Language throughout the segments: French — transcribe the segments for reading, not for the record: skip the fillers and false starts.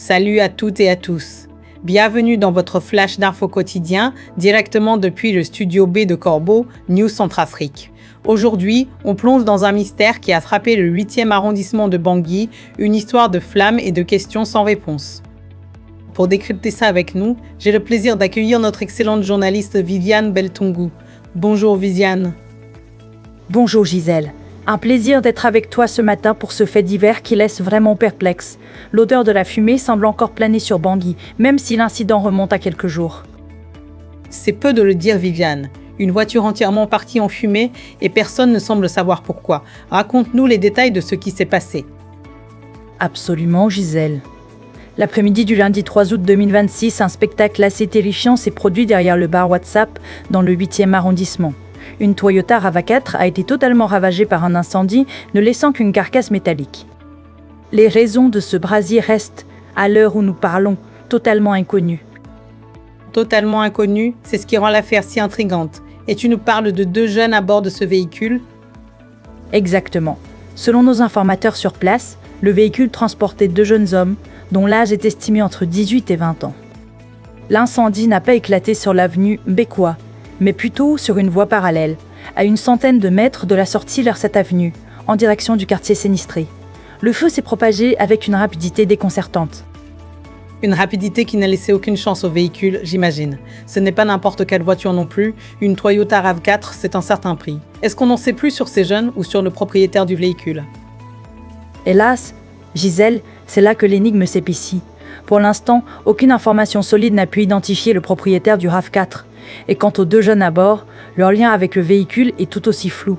Salut à toutes et à tous. Bienvenue dans votre flash d'infos quotidien, directement depuis le studio B de Corbeau, News Centrafrique. Aujourd'hui, on plonge dans un mystère qui a frappé le 8e arrondissement de Bangui, une histoire de flammes et de questions sans réponse. Pour décrypter ça avec nous, j'ai le plaisir d'accueillir notre excellente journaliste Viviane Beltungu. Bonjour Viviane. Bonjour Gisèle. Un plaisir d'être avec toi ce matin pour ce fait divers qui laisse vraiment perplexe. L'odeur de la fumée semble encore planer sur Bangui, même si l'incident remonte à quelques jours. C'est peu de le dire Viviane. Une voiture entièrement partie en fumée et personne ne semble savoir pourquoi. Raconte-nous les détails de ce qui s'est passé. Absolument Gisèle. L'après-midi du lundi 3 août 2026, un spectacle assez terrifiant s'est produit derrière le bar WhatsApp dans le 8e arrondissement. Une Toyota RAV4 a été totalement ravagée par un incendie, ne laissant qu'une carcasse métallique. Les raisons de ce brasier restent, à l'heure où nous parlons, totalement inconnues. Totalement inconnu, c'est ce qui rend l'affaire si intrigante. Et tu nous parles de 2 jeunes à bord de ce véhicule ? Exactement. Selon nos informateurs sur place, le véhicule transportait 2 jeunes hommes, dont l'âge est estimé entre 18 et 20 ans. L'incendie n'a pas éclaté sur l'avenue Bekwa, mais plutôt sur une voie parallèle, à une centaine de mètres de la sortie vers cette avenue, en direction du quartier sinistré. Le feu s'est propagé avec une rapidité déconcertante. Une rapidité qui n'a laissé aucune chance au véhicule, j'imagine. Ce n'est pas n'importe quelle voiture non plus, une Toyota RAV4, c'est un certain prix. Est-ce qu'on n'en sait plus sur ces jeunes ou sur le propriétaire du véhicule ? Hélas, Gisèle, c'est là que l'énigme s'épaissit. Pour l'instant, aucune information solide n'a pu identifier le propriétaire du RAV4. Et quant aux 2 jeunes à bord, leur lien avec le véhicule est tout aussi flou.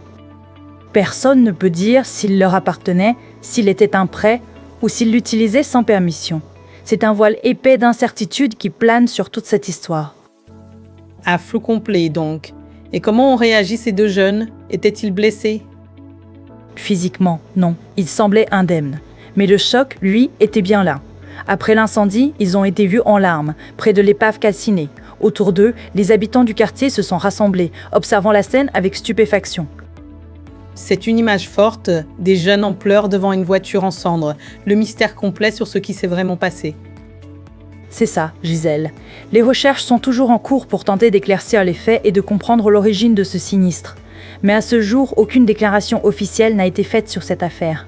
Personne ne peut dire s'il leur appartenait, s'il était un prêt ou s'il l'utilisait sans permission. C'est un voile épais d'incertitude qui plane sur toute cette histoire. Un flou complet donc. Et comment ont réagi ces 2 jeunes ? Étaient-ils blessés ? Physiquement, non, ils semblaient indemnes. Mais le choc, lui, était bien là. Après l'incendie, ils ont été vus en larmes, près de l'épave calcinée. Autour d'eux, les habitants du quartier se sont rassemblés, observant la scène avec stupéfaction. C'est une image forte, des jeunes en pleurs devant une voiture en cendres, le mystère complet sur ce qui s'est vraiment passé. C'est ça, Gisèle. Les recherches sont toujours en cours pour tenter d'éclaircir les faits et de comprendre l'origine de ce sinistre. Mais à ce jour, aucune déclaration officielle n'a été faite sur cette affaire.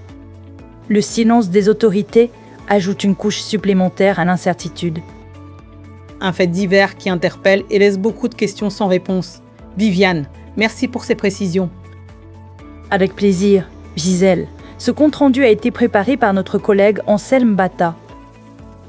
Le silence des autorités ajoute une couche supplémentaire à l'incertitude. Un fait divers qui interpelle et laisse beaucoup de questions sans réponse. Viviane, merci pour ces précisions. Avec plaisir, Gisèle. Ce compte-rendu a été préparé par notre collègue Anselme Bata.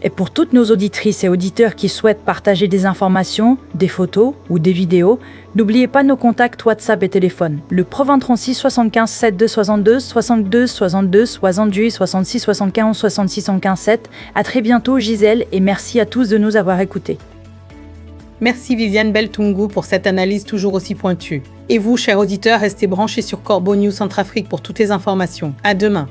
Et pour toutes nos auditrices et auditeurs qui souhaitent partager des informations, des photos ou des vidéos, n'oubliez pas nos contacts WhatsApp et téléphone. Le Pro 36 75 72 62 62 62 68 66 75 66 75 7. À très bientôt Gisèle et merci à tous de nous avoir écoutés. Merci Viviane Beltungu pour cette analyse toujours aussi pointue. Et vous, chers auditeurs, restez branchés sur Corbeau News Centrafrique pour toutes les informations. À demain.